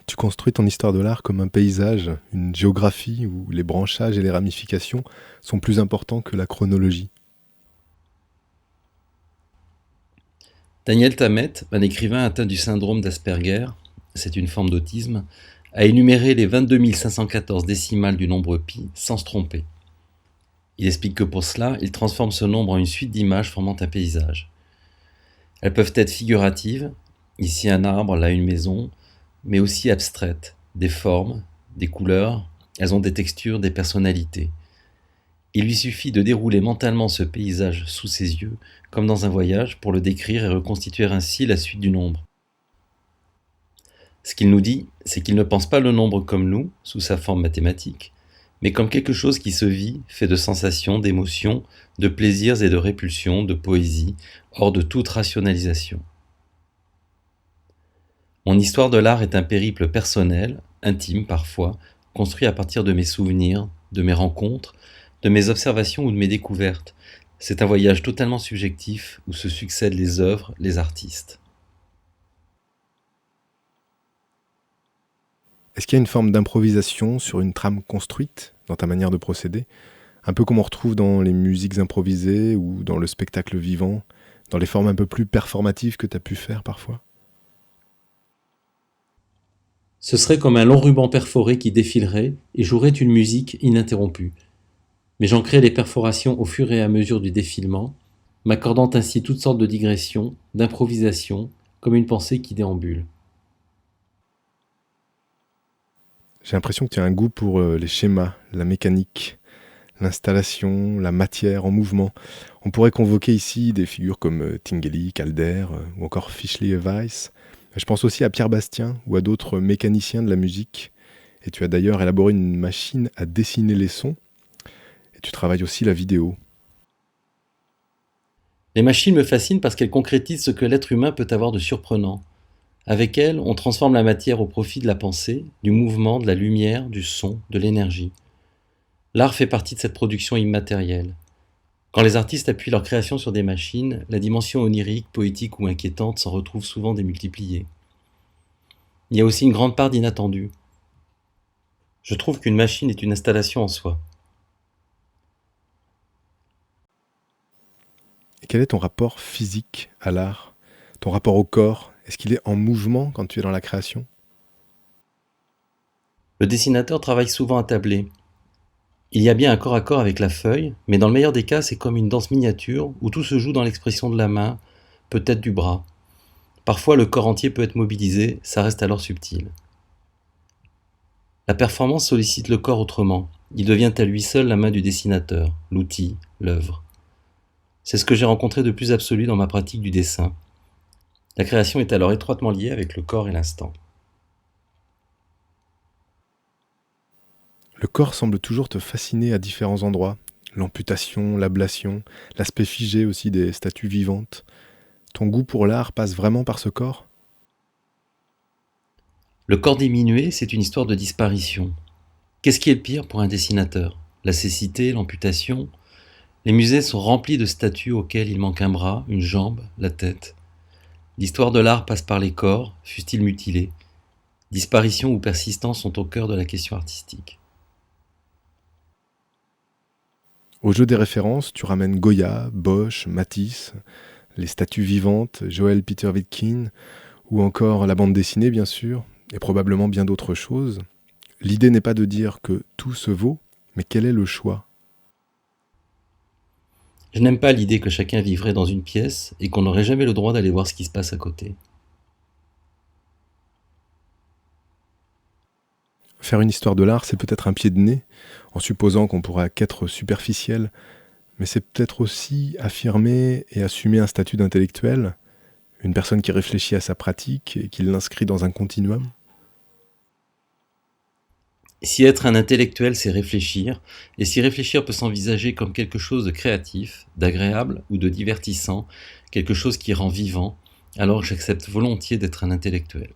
Tu construis ton histoire de l'art comme un paysage, une géographie où les branchages et les ramifications sont plus importants que la chronologie. Daniel Tammet, un écrivain atteint du syndrome d'Asperger, c'est une forme d'autisme, a énuméré les 22 514 décimales du nombre pi sans se tromper. Il explique que pour cela, il transforme ce nombre en une suite d'images formant un paysage. Elles peuvent être figuratives, ici un arbre, là une maison, mais aussi abstraites, des formes, des couleurs, elles ont des textures, des personnalités. Il lui suffit de dérouler mentalement ce paysage sous ses yeux, comme dans un voyage, pour le décrire et reconstituer ainsi la suite du nombre. Ce qu'il nous dit, c'est qu'il ne pense pas le nombre comme nous, sous sa forme mathématique, mais comme quelque chose qui se vit, fait de sensations, d'émotions, de plaisirs et de répulsions, de poésie, hors de toute rationalisation. Mon histoire de l'art est un périple personnel, intime parfois, construit à partir de mes souvenirs, de mes rencontres, de mes observations ou de mes découvertes. C'est un voyage totalement subjectif où se succèdent les œuvres, les artistes. Est-ce qu'il y a une forme d'improvisation sur une trame construite dans ta manière de procéder? Un peu comme on retrouve dans les musiques improvisées ou dans le spectacle vivant, dans les formes un peu plus performatives que tu as pu faire parfois? Ce serait comme un long ruban perforé qui défilerait et jouerait une musique ininterrompue. Mais j'en crée les perforations au fur et à mesure du défilement, m'accordant ainsi toutes sortes de digressions, d'improvisations, comme une pensée qui déambule. J'ai l'impression que tu as un goût pour les schémas, la mécanique, l'installation, la matière en mouvement. On pourrait convoquer ici des figures comme Tinguely, Calder ou encore Fischli et Weiss. Je pense aussi à Pierre Bastien ou à d'autres mécaniciens de la musique. Et tu as d'ailleurs élaboré une machine à dessiner les sons. Et tu travailles aussi la vidéo. Les machines me fascinent parce qu'elles concrétisent ce que l'être humain peut avoir de surprenant. Avec elles, on transforme la matière au profit de la pensée, du mouvement, de la lumière, du son, de l'énergie. L'art fait partie de cette production immatérielle. Quand les artistes appuient leur création sur des machines, la dimension onirique, poétique ou inquiétante s'en retrouve souvent démultipliée. Il y a aussi une grande part d'inattendu. Je trouve qu'une machine est une installation en soi. Et quel est ton rapport physique à l'art? Ton rapport au corps? Est-ce qu'il est en mouvement quand tu es dans la création? Le dessinateur travaille souvent attablé. Il y a bien un corps à corps avec la feuille, mais dans le meilleur des cas, c'est comme une danse miniature où tout se joue dans l'expression de la main, peut-être du bras. Parfois, le corps entier peut être mobilisé, ça reste alors subtil. La performance sollicite le corps autrement. Il devient à lui seul la main du dessinateur, l'outil, l'œuvre. C'est ce que j'ai rencontré de plus absolu dans ma pratique du dessin. La création est alors étroitement liée avec le corps et l'instant. Le corps semble toujours te fasciner à différents endroits. L'amputation, l'ablation, l'aspect figé aussi des statues vivantes. Ton goût pour l'art passe vraiment par ce corps? Le corps diminué, c'est une histoire de disparition. Qu'est-ce qui est le pire pour un dessinateur? La cécité, l'amputation? Les musées sont remplis de statues auxquelles il manque un bras, une jambe, la tête. L'histoire de l'art passe par les corps, fussent-ils mutilés. Disparition ou persistance sont au cœur de la question artistique. Au jeu des références, tu ramènes Goya, Bosch, Matisse, les statues vivantes, Joël Peter Wittkin, ou encore la bande dessinée bien sûr, et probablement bien d'autres choses. L'idée n'est pas de dire que tout se vaut, mais quel est le choix? Je n'aime pas l'idée que chacun vivrait dans une pièce et qu'on n'aurait jamais le droit d'aller voir ce qui se passe à côté. Faire une histoire de l'art, c'est peut-être un pied de nez, en supposant qu'on pourra qu'être superficiel, mais c'est peut-être aussi affirmer et assumer un statut d'intellectuel, une personne qui réfléchit à sa pratique et qui l'inscrit dans un continuum. Si être un intellectuel, c'est réfléchir, et si réfléchir peut s'envisager comme quelque chose de créatif, d'agréable ou de divertissant, quelque chose qui rend vivant, alors j'accepte volontiers d'être un intellectuel.